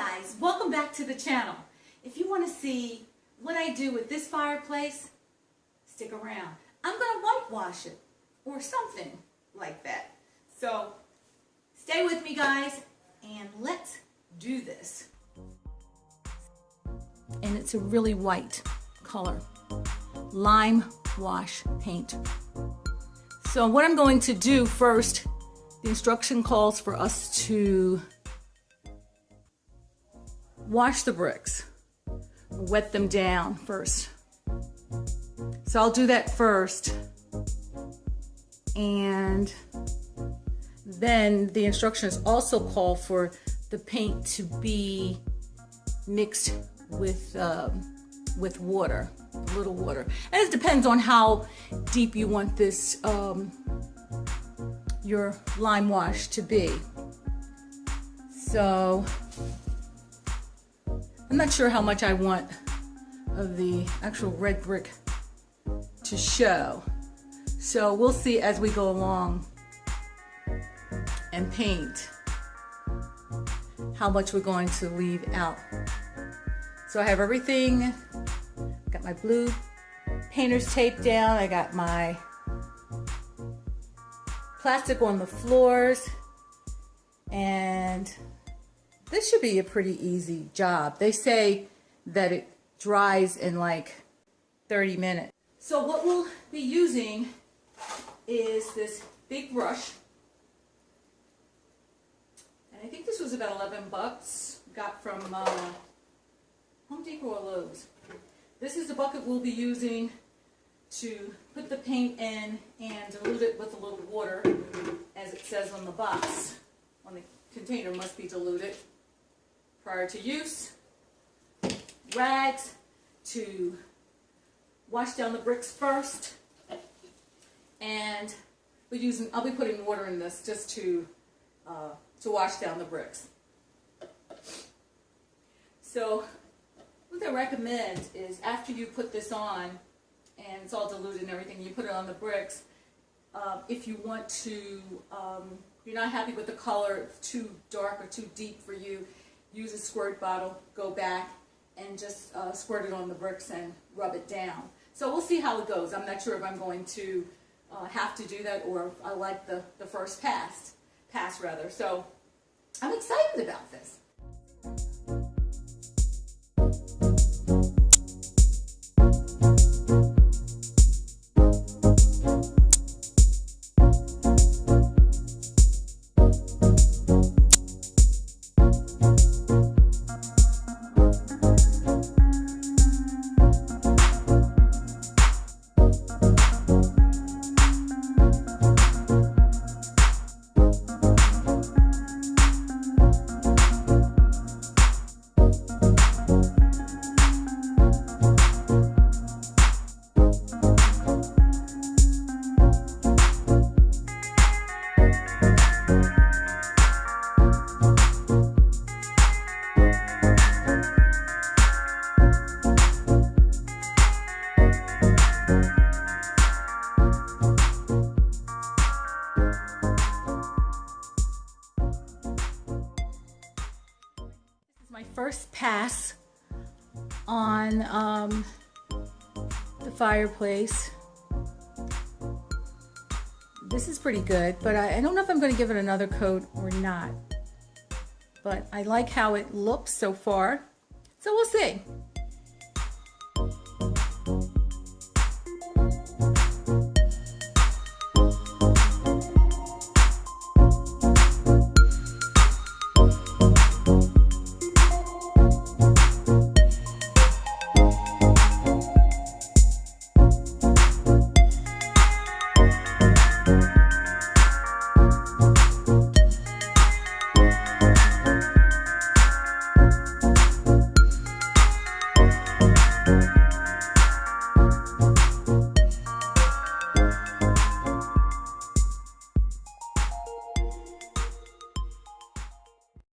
guys, welcome back to the channel. If you want to see what I do with this fireplace, stick around. I'm going to whitewash it or something like that. So stay with me guys and let's do this. And it's a really white color, lime wash paint. So what I'm going to do first, the instruction calls for us to wash the bricks, wet them down first. So I'll do that first, and then the instructions also call for the paint to be mixed with water, a little water. And it depends on how deep you want this your lime wash to be. So I'm not sure how much I want of the actual red brick to show. So we'll see as we go along and paint how much we're going to leave out. So I have everything, got my blue painter's tape down, I got my plastic on the floors, and this should be a pretty easy job. They say that it dries in like 30 minutes. So what we'll be using is this big brush. And I think this was about 11 bucks. Got from Home Depot or Lowe's. This is the bucket we'll be using to put the paint in and dilute it with a little water, as it says on the box. On the container must be diluted prior to use. Rags to wash down the bricks first, and I'll be putting water in this just to wash down the bricks. So what I recommend is after you put this on and it's all diluted and everything, you put it on the bricks. If you want to, you're not happy with the color, it's too dark or too deep for you, use a squirt bottle, go back and just squirt it on the bricks and rub it down. So we'll see how it goes. I'm not sure if I'm going to have to do that or if I like the first pass rather. So I'm excited about this. My first pass on the fireplace. This is pretty good, but I don't know if I'm going to give it another coat or not. But I like how it looks so far, so we'll see.